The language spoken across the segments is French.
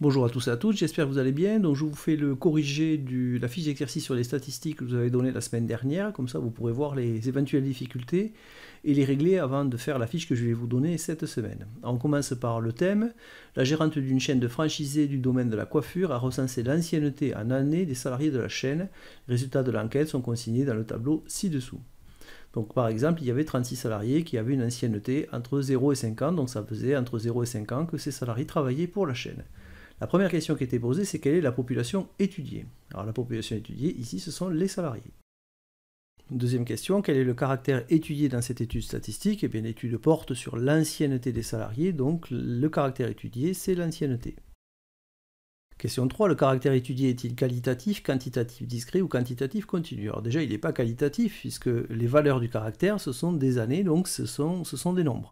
Bonjour à tous et à toutes, j'espère que vous allez bien. Donc je vous fais le corrigé de la fiche d'exercice sur les statistiques que vous avez donnée la semaine dernière. Comme ça, vous pourrez voir les éventuelles difficultés et les régler avant de faire la fiche que je vais vous donner cette semaine. Alors, on commence par le thème. La gérante d'une chaîne de franchisés du domaine de la coiffure a recensé l'ancienneté en années des salariés de la chaîne. Les résultats de l'enquête sont consignés dans le tableau ci-dessous. Donc par exemple, il y avait 36 salariés qui avaient une ancienneté entre 0 et 5 ans, donc ça faisait entre 0 et 5 ans que ces salariés travaillaient pour la chaîne. La première question qui était posée, c'est quelle est la population étudiée? Alors la population étudiée, ici, ce sont les salariés. Deuxième question, quel est le caractère étudié dans cette étude statistique? Eh bien, l'étude porte sur l'ancienneté des salariés, donc le caractère étudié, c'est l'ancienneté. Question 3, le caractère étudié est-il qualitatif, quantitatif discret ou quantitatif continu? Alors déjà, il n'est pas qualitatif, puisque les valeurs du caractère, ce sont des années, donc ce sont des nombres.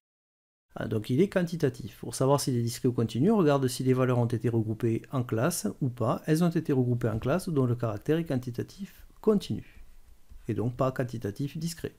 Donc il est quantitatif. Pour savoir s'il est discret ou continu, on regarde si les valeurs ont été regroupées en classes ou pas. Elles ont été regroupées en classes dont le caractère est quantitatif continu, et donc pas quantitatif discret.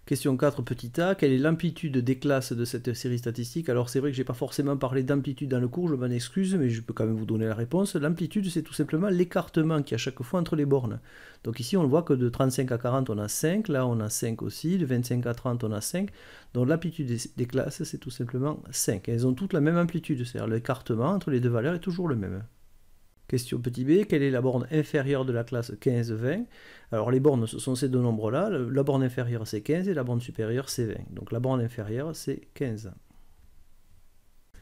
Question 4, petit a, quelle est l'amplitude des classes de cette série statistique? Alors c'est vrai que je n'ai pas forcément parlé d'amplitude dans le cours, je m'en excuse, mais je peux quand même vous donner la réponse. L'amplitude, c'est tout simplement l'écartement qu'il y a chaque fois entre les bornes. Donc ici, on voit que de 35 à 40, on a 5, là on a 5 aussi, de 25 à 30, on a 5. Donc l'amplitude des classes, c'est tout simplement 5. Elles ont toutes la même amplitude, c'est-à-dire l'écartement entre les deux valeurs est toujours le même. Question petit b, quelle est la borne inférieure de la classe 15-20? Alors les bornes, ce sont ces deux nombres-là. La borne inférieure, c'est 15 et la borne supérieure, c'est 20. Donc la borne inférieure, c'est 15.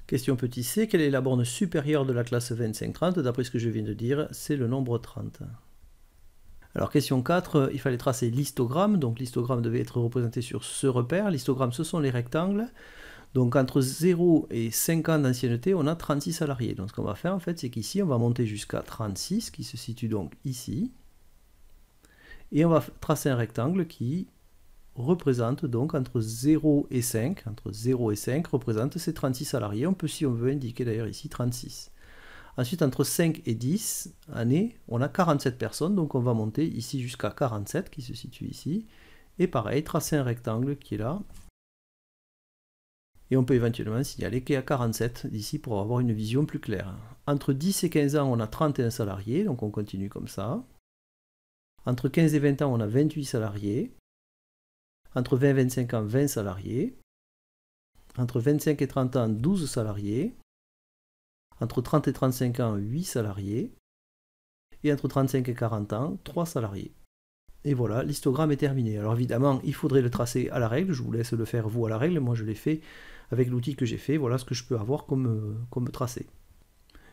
Question petit c, quelle est la borne supérieure de la classe 25-30? D'après ce que je viens de dire, c'est le nombre 30. Alors question 4, il fallait tracer l'histogramme. Donc l'histogramme devait être représenté sur ce repère. L'histogramme, ce sont les rectangles. Donc entre 0 et 5 ans d'ancienneté, on a 36 salariés. Donc ce qu'on va faire en fait, c'est qu'ici, on va monter jusqu'à 36, qui se situe donc ici. Et on va tracer un rectangle qui représente donc entre 0 et 5. Entre 0 et 5 représente ces 36 salariés. On peut, si on veut, indiquer d'ailleurs ici 36. Ensuite, entre 5 et 10 années, on a 47 personnes. Donc on va monter ici jusqu'à 47, qui se situe ici. Et pareil, tracer un rectangle qui est là. Et on peut éventuellement signaler qu'il y a 47 d'ici pour avoir une vision plus claire. Entre 10 et 15 ans, on a 31 salariés, donc on continue comme ça. Entre 15 et 20 ans, on a 28 salariés. Entre 20 et 25 ans, 20 salariés. Entre 25 et 30 ans, 12 salariés. Entre 30 et 35 ans, 8 salariés. Et entre 35 et 40 ans, 3 salariés. Et voilà, l'histogramme est terminé. Alors évidemment, il faudrait le tracer à la règle. Je vous laisse le faire vous à la règle. Moi, je l'ai fait avec l'outil que j'ai fait. Voilà ce que je peux avoir comme tracé.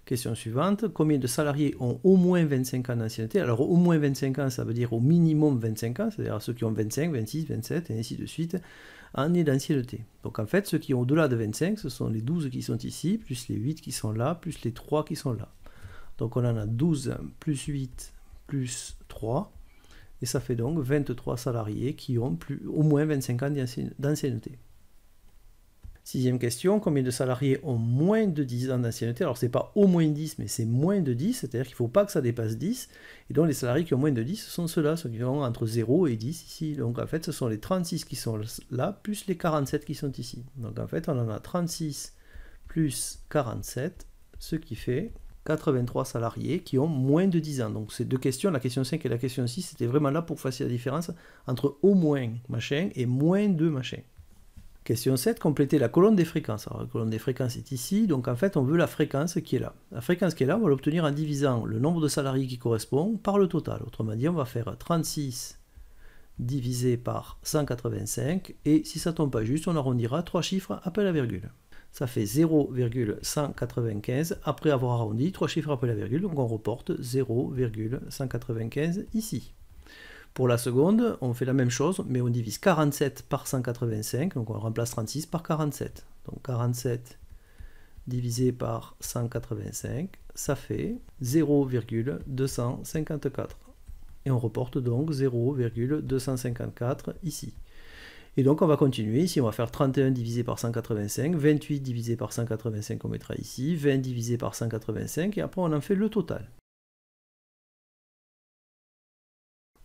Question suivante. Combien de salariés ont au moins 25 ans d'ancienneté? Alors au moins 25 ans, ça veut dire au minimum 25 ans, c'est-à-dire ceux qui ont 25, 26, 27 et ainsi de suite, années d'ancienneté. Donc en fait, ceux qui ont au-delà de 25, ce sont les 12 qui sont ici, plus les 8 qui sont là, plus les 3 qui sont là. Donc on en a 12 plus 8 plus 3. Et ça fait donc 23 salariés qui ont au moins 25 ans d'ancienneté. Sixième question, combien de salariés ont moins de 10 ans d'ancienneté? Alors c'est pas au moins 10, mais c'est moins de 10, c'est-à-dire qu'il ne faut pas que ça dépasse 10. Et donc les salariés qui ont moins de 10, ce sont ceux-là, ceux qui ont entre 0 et 10 ici. Donc en fait, ce sont les 36 qui sont là, plus les 47 qui sont ici. Donc en fait, on en a 36 plus 47, ce qui fait 83 salariés qui ont moins de 10 ans. Donc ces deux questions, la question 5 et la question 6, c'était vraiment là pour faire la différence entre au moins machin et moins de machin. Question 7, compléter la colonne des fréquences. Alors la colonne des fréquences est ici, donc en fait on veut la fréquence qui est là. La fréquence qui est là, on va l'obtenir en divisant le nombre de salariés qui correspond par le total. Autrement dit, on va faire 36 divisé par 185, et si ça ne tombe pas juste, on arrondira 3 chiffres après la virgule. Ça fait 0,195 après avoir arrondi 3 chiffres après la virgule, donc on reporte 0,195 ici. Pour la seconde, on fait la même chose, mais on divise 47 par 185, donc on remplace 36 par 47. Donc 47 divisé par 185, ça fait 0,254. Et on reporte donc 0,254 ici. Et donc on va continuer, ici on va faire 31 divisé par 185, 28 divisé par 185 on mettra ici, 20 divisé par 185, et après on en fait le total.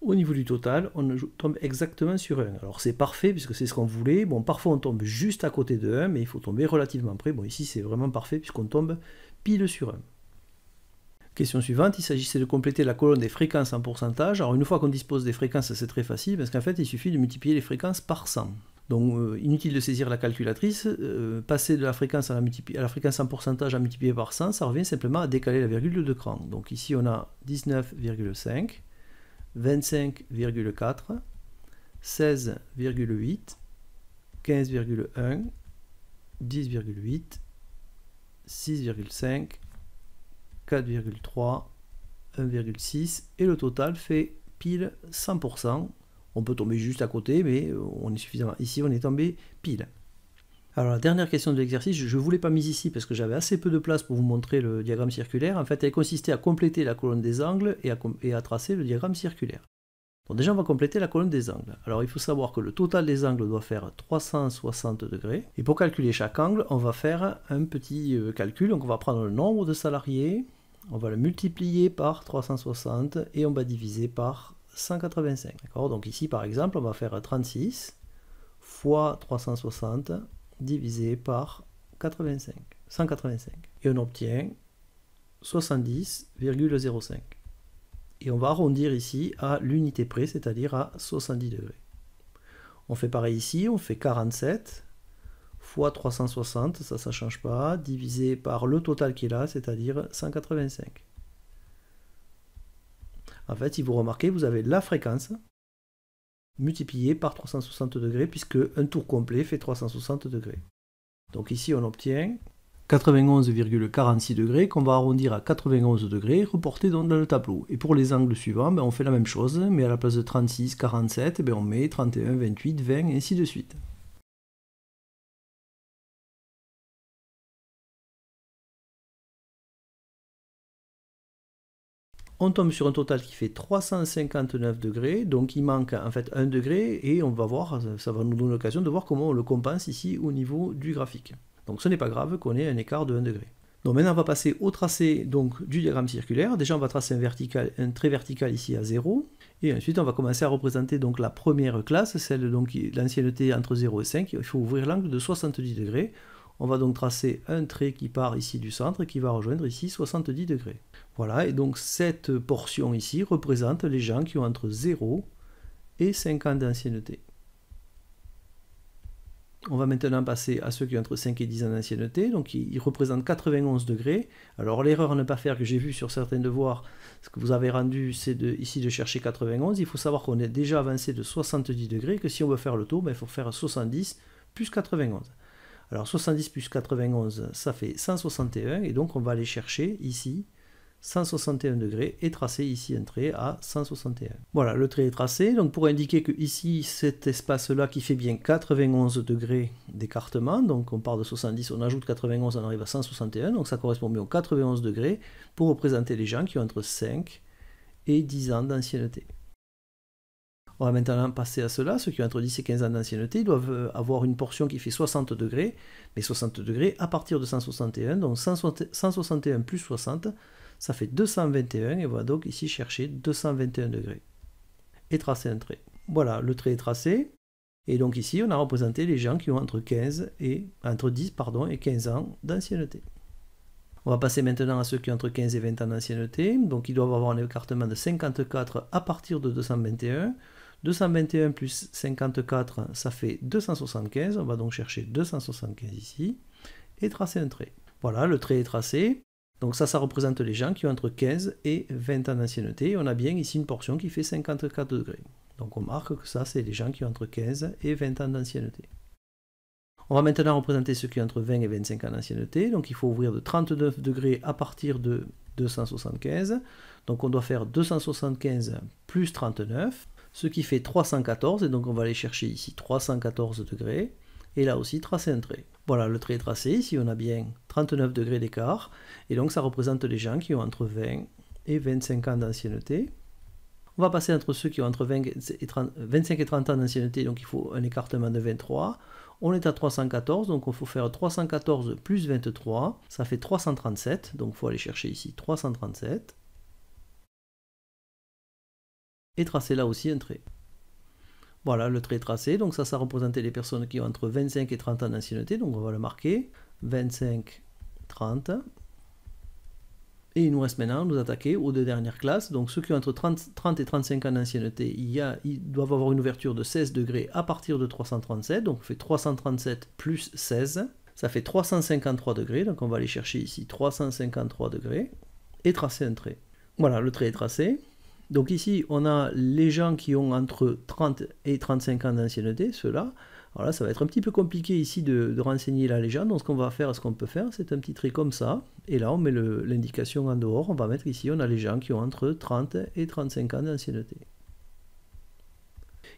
Au niveau du total, on tombe exactement sur 1. Alors c'est parfait puisque c'est ce qu'on voulait. Bon, parfois on tombe juste à côté de 1, mais il faut tomber relativement près. Bon, ici c'est vraiment parfait puisqu'on tombe pile sur 1. Question suivante, il s'agissait de compléter la colonne des fréquences en pourcentage. Alors une fois qu'on dispose des fréquences, c'est très facile, parce qu'en fait, il suffit de multiplier les fréquences par 100. Donc inutile de saisir la calculatrice, passer de la fréquence à la fréquence en pourcentage à multiplier par 100, ça revient simplement à décaler la virgule de 2 crans. Donc ici on a 19,5, 25,4, 16,8, 15,1, 10,8, 6,5, 4,3, 1,6 et le total fait pile 100%. On peut tomber juste à côté, mais on est suffisamment. Ici, on est tombé pile. Alors, la dernière question de l'exercice, je ne vous l'ai pas mise ici parce que j'avais assez peu de place pour vous montrer le diagramme circulaire. En fait, elle consistait à compléter la colonne des angles et à tracer le diagramme circulaire. Donc, déjà, on va compléter la colonne des angles. Alors, il faut savoir que le total des angles doit faire 360 degrés. Et pour calculer chaque angle, on va faire un petit calcul. Donc, on va prendre le nombre de salariés, on va le multiplier par 360 et on va diviser par 185. D'accord. Donc ici, par exemple, on va faire 36 fois 360 divisé par 185. Et on obtient 70,05. Et on va arrondir ici à l'unité près, c'est-à-dire à 70 degrés. On fait pareil ici, on fait 47 fois 360, ça ne change pas, divisé par le total qui est là, c'est-à-dire 185. En fait, si vous remarquez, vous avez la fréquence multipliée par 360 degrés, puisque un tour complet fait 360 degrés. Donc ici, on obtient 91,46 degrés, qu'on va arrondir à 91 degrés, reporté donc dans le tableau. Et pour les angles suivants, on fait la même chose, mais à la place de 36, 47, on met 31, 28, 20, et ainsi de suite. On tombe sur un total qui fait 359 degrés, donc il manque en fait 1 degré, et on va voir, ça va nous donner l'occasion de voir comment on le compense ici au niveau du graphique. Donc ce n'est pas grave qu'on ait un écart de 1 degré. Donc maintenant on va passer au tracé donc, du diagramme circulaire. Déjà on va tracer un trait vertical ici à 0, et ensuite on va commencer à représenter donc la première classe, celle donc l'ancienneté entre 0 et 5, il faut ouvrir l'angle de 70 degrés. On va donc tracer un trait qui part ici du centre, qui va rejoindre ici 70 degrés. Voilà, et donc cette portion ici représente les gens qui ont entre 0 et 5 ans d'ancienneté. On va maintenant passer à ceux qui ont entre 5 et 10 ans d'ancienneté, donc ils représentent 91 degrés. Alors l'erreur à ne pas faire que j'ai vue sur certains devoirs, ce que vous avez rendu, c'est ici de chercher 91. Il faut savoir qu'on est déjà avancé de 70 degrés, que si on veut faire le tour, il faut faire 70 plus 91. Alors 70 plus 91, ça fait 161, et donc on va aller chercher ici 161 degrés et tracer ici un trait à 161. Voilà, le trait est tracé. Donc pour indiquer que ici, cet espace-là qui fait bien 91 degrés d'écartement, donc on part de 70, on ajoute 91, on arrive à 161, donc ça correspond bien aux 91 degrés pour représenter les gens qui ont entre 5 et 10 ans d'ancienneté. On va maintenant passer à cela. Ceux qui ont entre 10 et 15 ans d'ancienneté doivent avoir une portion qui fait 60 degrés, mais 60 degrés à partir de 161, donc 161 plus 60, ça fait 221, et on va donc ici chercher 221 degrés. Et tracer un trait. Voilà, le trait est tracé. Et donc ici, on a représenté les gens qui ont entre 10 et 15 ans d'ancienneté. On va passer maintenant à ceux qui ont entre 15 et 20 ans d'ancienneté. Donc ils doivent avoir un écartement de 54 à partir de 221. 221 plus 54, ça fait 275. On va donc chercher 275 ici. Et tracer un trait. Voilà, le trait est tracé. Donc ça représente les gens qui ont entre 15 et 20 ans d'ancienneté. On a bien ici une portion qui fait 54 degrés. Donc on marque que ça, c'est les gens qui ont entre 15 et 20 ans d'ancienneté. On va maintenant représenter ceux qui ont entre 20 et 25 ans d'ancienneté. Donc il faut ouvrir de 39 degrés à partir de 275. Donc on doit faire 275 plus 39, ce qui fait 314. Et donc on va aller chercher ici 314 degrés. Et là aussi tracer un trait. Voilà, le trait est tracé. Ici on a bien 39 degrés d'écart. Et donc ça représente les gens qui ont entre 20 et 25 ans d'ancienneté. On va passer entre ceux qui ont entre 25 et 30 ans d'ancienneté. Donc il faut un écartement de 23. On est à 314, donc il faut faire 314 plus 23, ça fait 337, donc il faut aller chercher ici 337. Et tracer là aussi un trait. Voilà, le trait tracé, donc ça représentait les personnes qui ont entre 25 et 30 ans d'ancienneté, donc on va le marquer, 25, 30. Et il nous reste maintenant à nous attaquer aux deux dernières classes. Donc ceux qui ont entre 30 et 35 ans d'ancienneté, ils doivent avoir une ouverture de 16 degrés à partir de 337. Donc on fait 337 plus 16. Ça fait 353 degrés. Donc on va aller chercher ici 353 degrés et tracer un trait. Voilà, le trait est tracé. Donc ici, on a les gens qui ont entre 30 et 35 ans d'ancienneté, ceux-là. Alors là, ça va être un petit peu compliqué ici de renseigner la légende. Donc ce qu'on va faire, ce qu'on peut faire, c'est un petit trait comme ça. Et là, on met l'indication en dehors. On va mettre ici, on a les gens qui ont entre 30 et 35 ans d'ancienneté.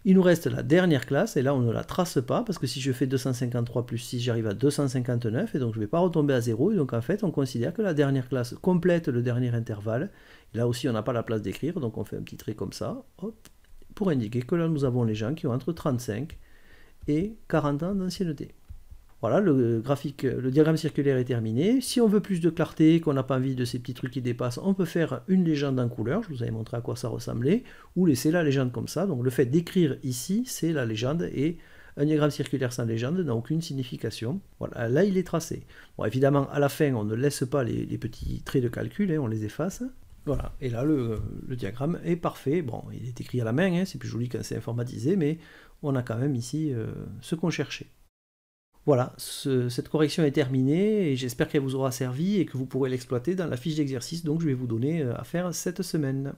Il nous reste la dernière classe, et là on ne la trace pas, parce que si je fais 253 plus 6, j'arrive à 259, et donc je ne vais pas retomber à 0, et donc en fait on considère que la dernière classe complète le dernier intervalle. Et là aussi on n'a pas la place d'écrire, donc on fait un petit trait comme ça, hop, pour indiquer que là nous avons les gens qui ont entre 35 et 40 ans d'ancienneté. Voilà, le diagramme circulaire est terminé. Si on veut plus de clarté, qu'on n'a pas envie de ces petits trucs qui dépassent, on peut faire une légende en couleur. Je vous avais montré à quoi ça ressemblait. Ou laisser la légende comme ça. Donc le fait d'écrire ici, c'est la légende. Et un diagramme circulaire sans légende n'a aucune signification. Voilà, là il est tracé. Bon, évidemment, à la fin, on ne laisse pas les petits traits de calcul, on les efface. Voilà, et là le diagramme est parfait. Bon, il est écrit à la main, c'est plus joli quand c'est informatisé, mais on a quand même ici ce qu'on cherchait. Voilà, cette correction est terminée et j'espère qu'elle vous aura servi et que vous pourrez l'exploiter dans la fiche d'exercice donc je vais vous donner à faire cette semaine.